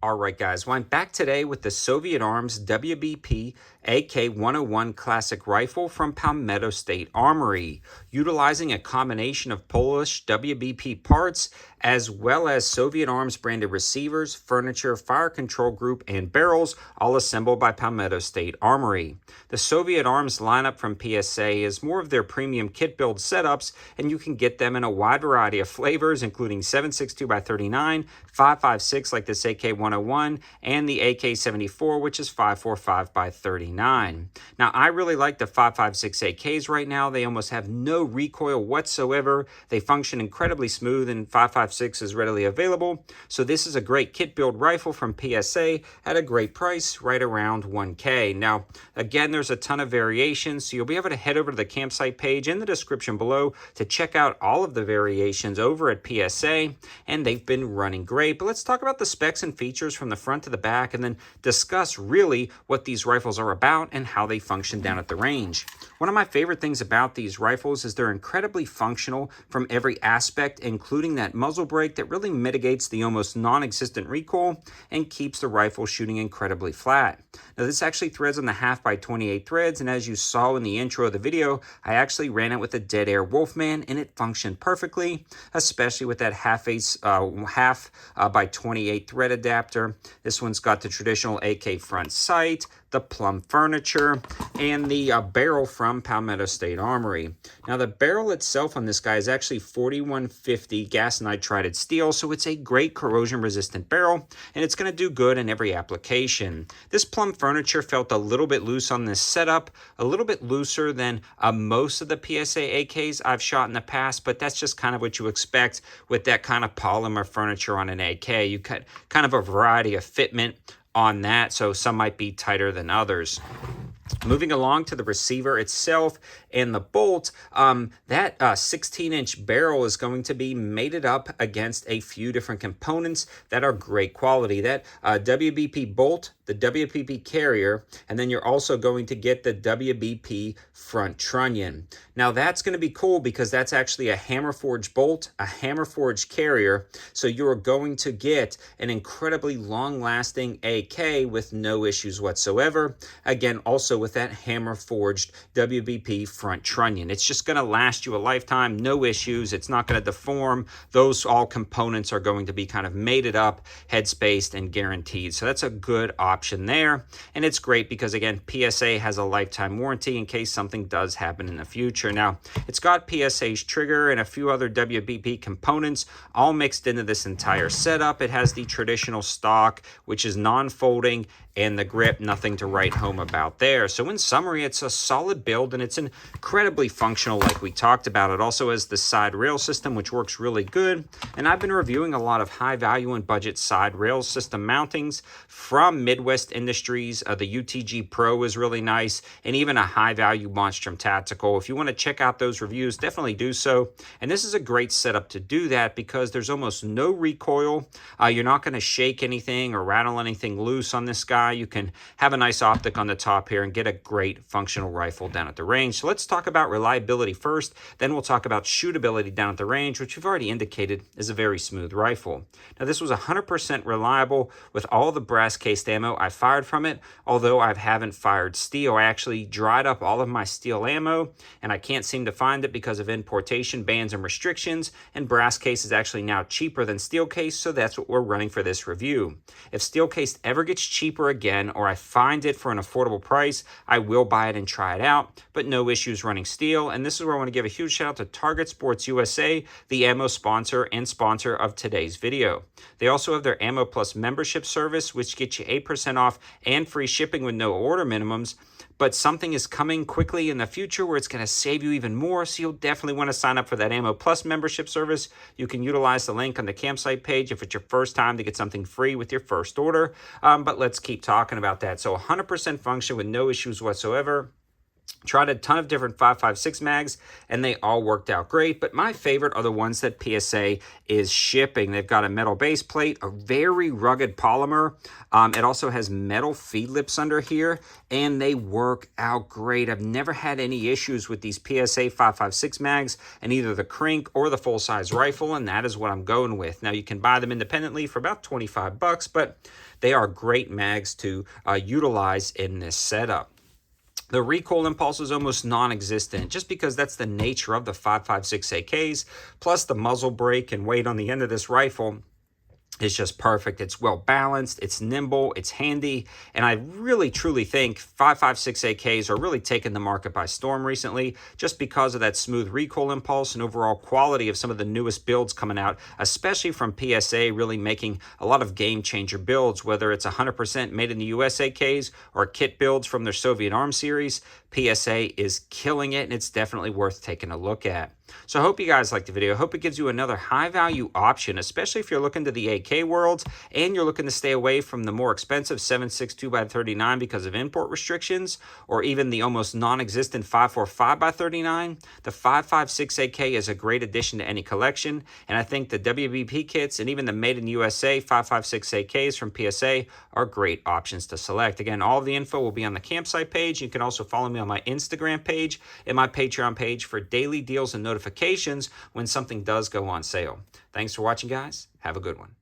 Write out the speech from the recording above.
All right, guys. Well, I'm back today with the Soviet Arms WBP AK-101 Classic Rifle from Palmetto State Armory, utilizing a combination of Polish WBP parts as well as Soviet Arms branded receivers, furniture, fire control group, and barrels, all assembled by Palmetto State Armory. The Soviet Arms lineup from PSA is more of their premium kit build setups, and you can get them in a wide variety of flavors, including 7.62x39, 5.56 like this AK-101, and the AK-74, which is 5.45x39. Now, I really like the 5.56 AKs right now. They almost have no recoil whatsoever. They function incredibly smooth, and 5.56 is readily available. So this is a great kit build rifle from PSA at a great price, right around $1K. Now, again, there's a ton of variations, so you'll be able to head over to the campsite page in the description below to check out all of the variations over at PSA, and they've been running great. But let's talk about the specs and features from the front to the back, and then discuss really what these rifles are about and how they function down at the range. One of my favorite things about these rifles is they're incredibly functional from every aspect, including that muzzle brake that really mitigates the almost non-existent recoil and keeps the rifle shooting incredibly flat. Now, this actually threads on the 1/2x28 threads, and as you saw in the intro of the video, I actually ran it with a Dead Air Wolfman, and it functioned perfectly, especially with that 1/2x28 thread adapter. This one's got the traditional AK front sight, the plum furniture, and the barrel from Palmetto State Armory. Now, the barrel itself on this guy is actually 4150 gas nitrided steel, so it's a great corrosion-resistant barrel, and it's going to do good in every application. This plum furniture felt a little bit loose on this setup, a little bit looser than most of the PSA AKs I've shot in the past, but that's just kind of what you expect with that kind of polymer furniture on an AK. You got kind of a variety of fitment on that, so some might be tighter than others. Moving along to the receiver itself and the bolt, that 16-inch barrel is going to be mated up against a few different components that are great quality. That WBP bolt, the WBP carrier, and then you're also going to get the WBP front trunnion. Now, that's going to be cool because that's actually a hammer forged bolt, a hammer forged carrier, so you're going to get an incredibly long-lasting AK with no issues whatsoever. Again, also with that hammer forged WBP front trunnion. It's just going to last you a lifetime, no issues. It's not going to deform. Those all components are going to be kind of mated up, head-spaced, and guaranteed. So that's a good option there. And it's great because, again, PSA has a lifetime warranty in case something does happen in the future. Now, it's got PSA's trigger and a few other WBP components all mixed into this entire setup. It has the traditional stock, which is non-folding, and the grip, nothing to write home about there. So in summary, it's a solid build, and it's incredibly functional like we talked about. It also has the side rail system, which works really good. And I've been reviewing a lot of high value and budget side rail system mountings from Midwest Industries. The UTG Pro is really nice, and even a high value Monstrum Tactical. If you want to check out those reviews, definitely do so. And this is a great setup to do that because there's almost no recoil. You're not going to shake anything or rattle anything loose on this guy. You can have a nice optic on the top here and get a great functional rifle down at the range. So let's talk about reliability first, then we'll talk about shootability down at the range, which we've already indicated is a very smooth rifle. Now, this was 100% reliable with all the brass cased ammo I fired from it, although I haven't fired steel. I actually dried up all of my steel ammo, and I can't seem to find it because of importation bans and restrictions, and brass case is actually now cheaper than steel case, so that's what we're running for this review. If steel case ever gets cheaper again, or I find it for an affordable price, I will buy it and try it out, but no issues running steel. And this is where I want to give a huge shout out to Target Sports USA, the ammo sponsor and sponsor of today's video. They also have their Ammo Plus membership service, which gets you 8% off and free shipping with no order minimums. But something is coming quickly in the future where it's going to save you even more, so you'll definitely want to sign up for that Ammo Plus membership service. You can utilize the link on the campsite page if it's your first time to get something free with your first order. But let's keep talking about that. So 100% function with no issues whatsoever. Tried a ton of different 5.56 mags, and they all worked out great, but my favorite are the ones that PSA is shipping. They've got a metal base plate, a very rugged polymer. It also has metal feed lips under here, and they work out great. I've never had any issues with these PSA 5.56 mags in either the crank or the full-size rifle, and that is what I'm going with. Now, you can buy them independently for about 25 bucks, but they are great mags to utilize in this setup. The recoil impulse is almost non-existent just because that's the nature of the 5.56 AKs, plus the muzzle brake and weight on the end of this rifle is just perfect. It's well balanced, it's nimble, it's handy, and I really truly think 5.56 AKs are really taking the market by storm recently just because of that smooth recoil impulse and overall quality of some of the newest builds coming out, especially from PSA, really making a lot of game changer builds, whether it's 100% made in the US AKs or kit builds from their Soviet Arms series. PSA is killing it, and it's definitely worth taking a look at. So I hope you guys liked the video. I hope it gives you another high value option, especially if you're looking to the AK world and you're looking to stay away from the more expensive 7.62 x 39 because of import restrictions, or even the almost non-existent 5.45 x 39. The 5.56 AK is a great addition to any collection, and I think the WBP kits and even the Made in USA 5.56 AKs from PSA are great options to select. Again, all of the info will be on the campsite page. You can also follow me on my Instagram page and my Patreon page for daily deals and notifications when something does go on sale. Thanks for watching, guys. Have a good one.